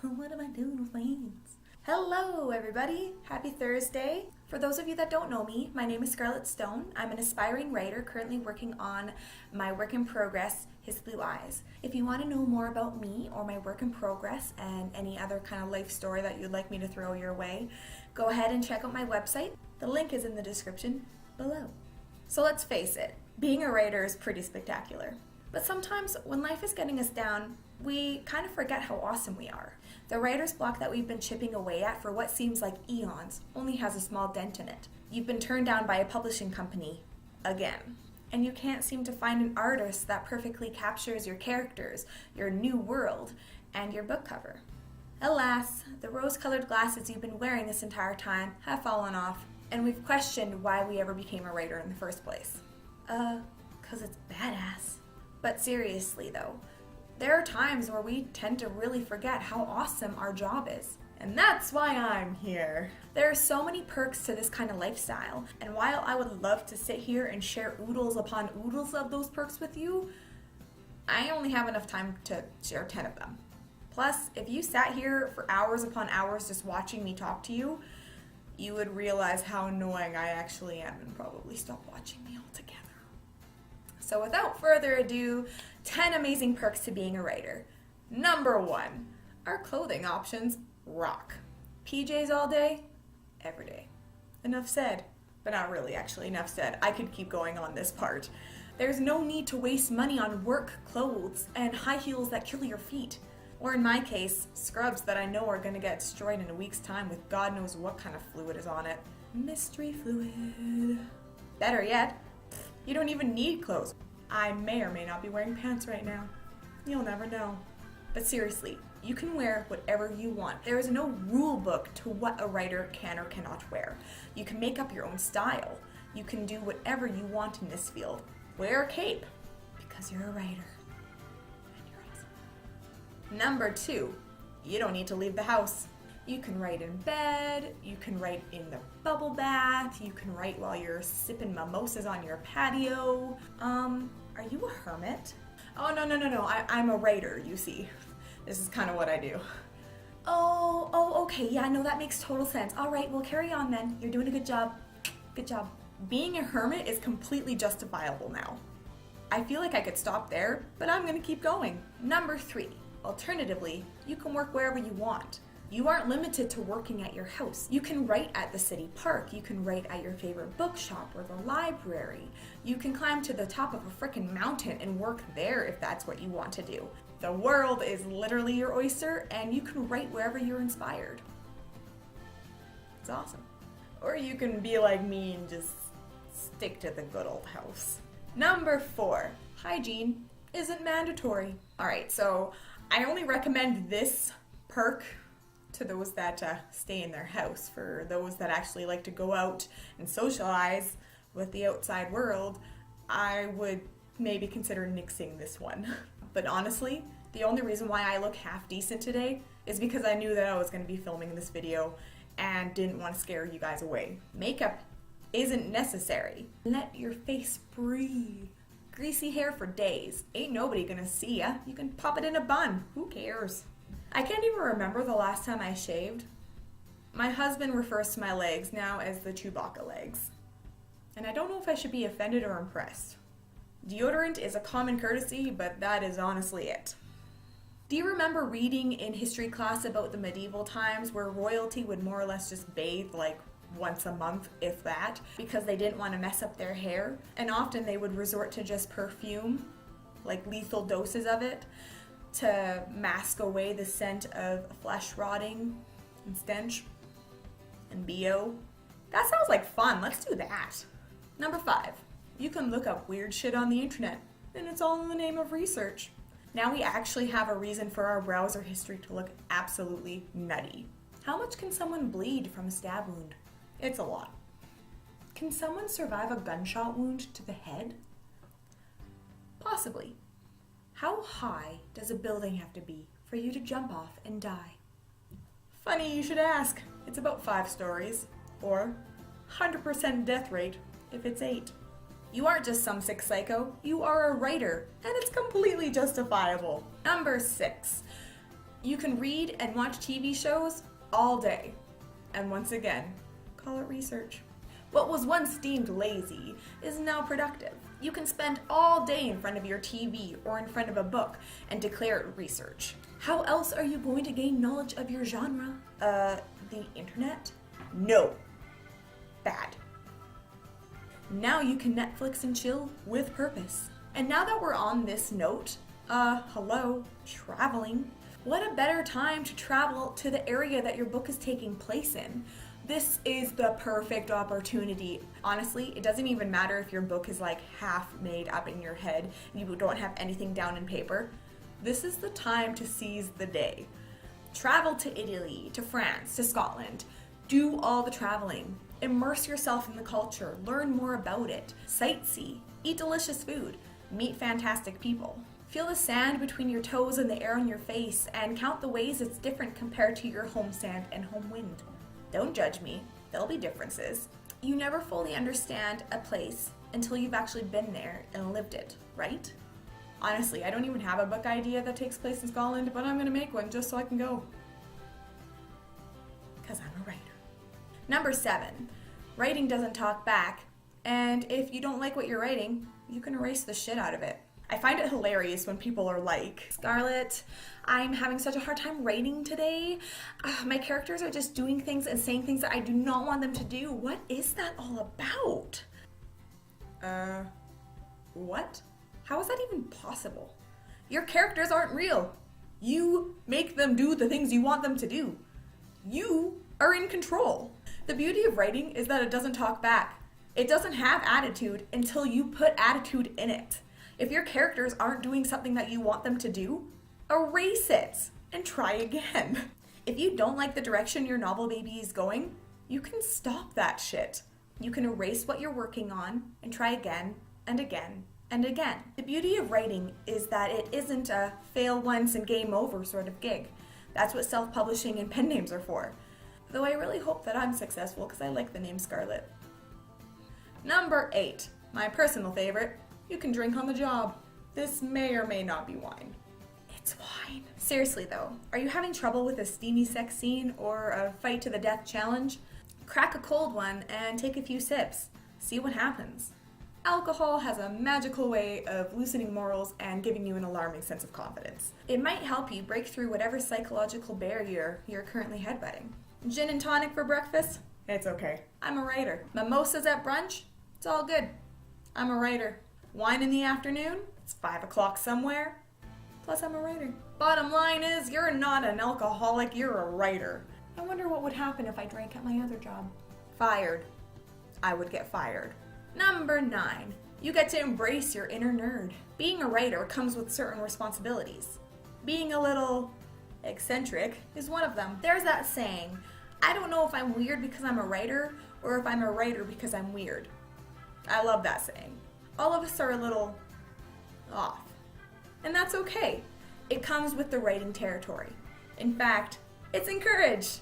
What am I doing with my hands? Hello everybody, happy Thursday. For those of you that don't know me, my name is Scarlett Stone. I'm an aspiring writer currently working on my work in progress, His Blue Eyes. If you want to know more about me or my work in progress and any other kind of life story that you'd like me to throw your way, go ahead and check out my website. The link is in the description below. So let's face it, being a writer is pretty spectacular. But sometimes when life is getting us down, we kind of forget how awesome we are. The writer's block that we've been chipping away at for what seems like eons only has a small dent in it. You've been turned down by a publishing company again. And you can't seem to find an artist that perfectly captures your characters, your new world, and your book cover. Alas, the rose-colored glasses you've been wearing this entire time have fallen off, and we've questioned why we ever became a writer in the first place. 'Cause it's badass. But seriously though, there are times where we tend to really forget how awesome our job is. And that's why I'm here. There are so many perks to this kind of lifestyle, and while I would love to sit here and share oodles upon oodles of those perks with you, I only have enough time to share 10 of them. Plus, if you sat here for hours upon hours just watching me talk to you, you would realize how annoying I actually am and probably stop watching me altogether. So without further ado, 10 amazing perks to being a writer. Number 1, our clothing options rock. PJs all day, every day. Enough said, but not really actually, enough said. I could keep going on this part. There's no need to waste money on work clothes and high heels that kill your feet. Or in my case, scrubs that I know are gonna get destroyed in a week's time with God knows what kind of fluid is on it. Mystery fluid. Better yet, you don't even need clothes. I may or may not be wearing pants right now. You'll never know. But seriously, you can wear whatever you want. There is no rule book to what a writer can or cannot wear. You can make up your own style. You can do whatever you want in this field. Wear a cape, because you're a writer. And you're awesome. Number 2, you don't need to leave the house. You can write in bed, you can write in the bubble bath, you can write while you're sipping mimosas on your patio. Are you a hermit? Oh, no, I'm a writer, you see. This is kind of what I do. Oh, okay, yeah, no, that makes total sense. All right, well, carry on then. You're doing a good job. Good job. Being a hermit is completely justifiable now. I feel like I could stop there, but I'm gonna keep going. Number 3, alternatively, you can work wherever you want. You aren't limited to working at your house. You can write at the city park. You can write at your favorite bookshop or the library. You can climb to the top of a frickin' mountain and work there if that's what you want to do. The world is literally your oyster, and you can write wherever you're inspired. It's awesome. Or you can be like me and just stick to the good old house. Number 4, hygiene isn't mandatory. All right, so I only recommend this perk to those that stay in their house. For those that actually like to go out and socialize with the outside world, I would maybe consider nixing this one. But honestly, the only reason why I look half decent today is because I knew that I was going to be filming this video and didn't want to scare you guys away. Makeup isn't necessary. Let your face breathe. Greasy hair for days. Ain't nobody gonna see ya. You can pop it in a bun. Who cares? I can't even remember the last time I shaved. My husband refers to my legs now as the Chewbacca legs. And I don't know if I should be offended or impressed. Deodorant is a common courtesy, but that is honestly it. Do you remember reading in history class about the medieval times where royalty would more or less just bathe like once a month, if that, because they didn't want to mess up their hair? And often they would resort to just perfume, like lethal doses of it, to mask away the scent of flesh rotting and stench and BO. That sounds like fun. Let's do that. Number 5, you can look up weird shit on the internet, and it's all in the name of research. Now we actually have a reason for our browser history to look absolutely nutty. How much can someone bleed from a stab wound? It's a lot. Can someone survive a gunshot wound to the head? Possibly. How high does a building have to be for you to jump off and die? Funny you should ask. It's about 5 stories, or 100% death rate if it's 8. You aren't just some sick psycho, you are a writer, and it's completely justifiable. Number 6. You can read and watch TV shows all day. And once again, call it research. What was once deemed lazy is now productive. You can spend all day in front of your TV or in front of a book and declare it research. How else are you going to gain knowledge of your genre? The internet? No. Bad. Now you can Netflix and chill with purpose. And now that we're on this note, hello, traveling. What a better time to travel to the area that your book is taking place in. This is the perfect opportunity. Honestly, it doesn't even matter if your book is like half made up in your head and you don't have anything down in paper. This is the time to seize the day. Travel to Italy, to France, to Scotland. Do all the traveling. Immerse yourself in the culture. Learn more about it. Sightsee. Eat delicious food. Meet fantastic people. Feel the sand between your toes and the air on your face, and count the ways it's different compared to your home sand and home wind. Don't judge me. There'll be differences. You never fully understand a place until you've actually been there and lived it, right? Honestly, I don't even have a book idea that takes place in Scotland, but I'm gonna make one just so I can go. Because I'm a writer. Number 7, writing doesn't talk back, and if you don't like what you're writing, you can erase the shit out of it. I find it hilarious when people are like, Scarlett, I'm having such a hard time writing today. My characters are just doing things and saying things that I do not want them to do. What is that all about? What? How is that even possible? Your characters aren't real. You make them do the things you want them to do. You are in control. The beauty of writing is that it doesn't talk back. It doesn't have attitude until you put attitude in it. If your characters aren't doing something that you want them to do, erase it and try again. If you don't like the direction your novel baby is going, you can stop that shit. You can erase what you're working on and try again and again and again. The beauty of writing is that it isn't a fail once and game over sort of gig. That's what self-publishing and pen names are for. Though I really hope that I'm successful because I like the name Scarlett. Number 8, my personal favorite. You can drink on the job. This may or may not be wine. It's wine. Seriously though, are you having trouble with a steamy sex scene or a fight to the death challenge? Crack a cold one and take a few sips. See what happens. Alcohol has a magical way of loosening morals and giving you an alarming sense of confidence. It might help you break through whatever psychological barrier you're currently headbutting. Gin and tonic for breakfast? It's okay. I'm a writer. Mimosas at brunch? It's all good. I'm a writer. Wine in the afternoon? It's 5 o'clock somewhere. Plus I'm a writer. Bottom line is, you're not an alcoholic, you're a writer. I wonder what would happen if I drank at my other job. Fired. I would get fired. Number 9, you get to embrace your inner nerd. Being a writer comes with certain responsibilities. Being a little eccentric is one of them. There's that saying, I don't know if I'm weird because I'm a writer or if I'm a writer because I'm weird. I love that saying. All of us are a little off. And that's okay. It comes with the writing territory. In fact, it's encouraged.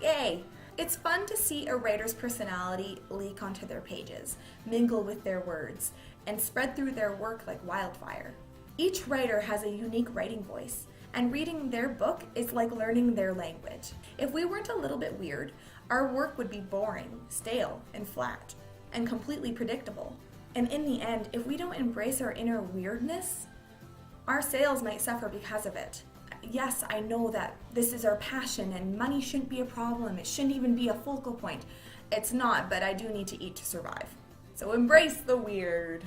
Yay! It's fun to see a writer's personality leak onto their pages, mingle with their words, and spread through their work like wildfire. Each writer has a unique writing voice, and reading their book is like learning their language. If we weren't a little bit weird, our work would be boring, stale, and flat, and completely predictable. And in the end, if we don't embrace our inner weirdness, our sales might suffer because of it. Yes, I know that this is our passion and money shouldn't be a problem. It shouldn't even be a focal point. It's not, but I do need to eat to survive. So embrace the weird.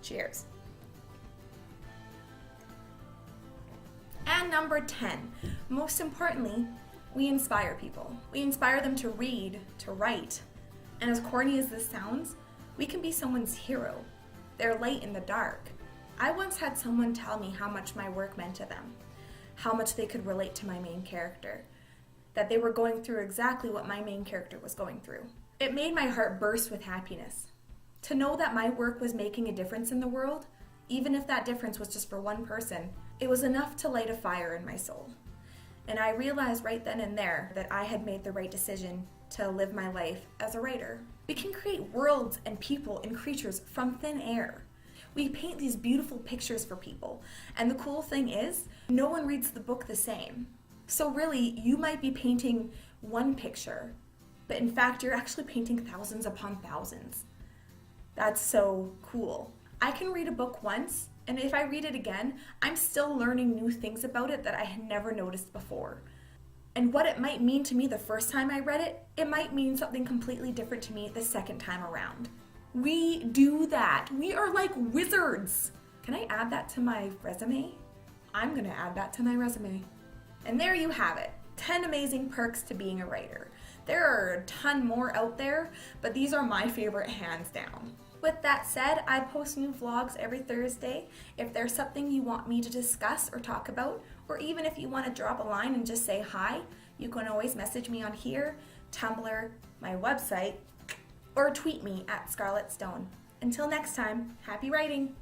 Cheers. And number 10, most importantly, we inspire people. We inspire them to read, to write. And as corny as this sounds, we can be someone's hero, their light in the dark. I once had someone tell me how much my work meant to them, how much they could relate to my main character, that they were going through exactly what my main character was going through. It made my heart burst with happiness. To know that my work was making a difference in the world, even if that difference was just for one person, it was enough to light a fire in my soul. And I realized right then and there that I had made the right decision to live my life as a writer. We can create worlds and people and creatures from thin air. We paint these beautiful pictures for people. And the cool thing is, no one reads the book the same. So really, you might be painting one picture, but in fact, you're actually painting thousands upon thousands. That's so cool. I can read a book once, and if I read it again, I'm still learning new things about it that I had never noticed before. And what it might mean to me the first time I read it, it might mean something completely different to me the second time around. We do that. We are like wizards. Can I add that to my resume? I'm gonna add that to my resume. And there you have it. 10 amazing perks to being a writer. There are a ton more out there, but these are my favorite hands down. With that said, I post new vlogs every Thursday. If there's something you want me to discuss or talk about, or even if you want to drop a line and just say hi, you can always message me on here, Tumblr, my website, or tweet me at Scarlett Stone. Until next time, happy writing.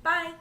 Bye!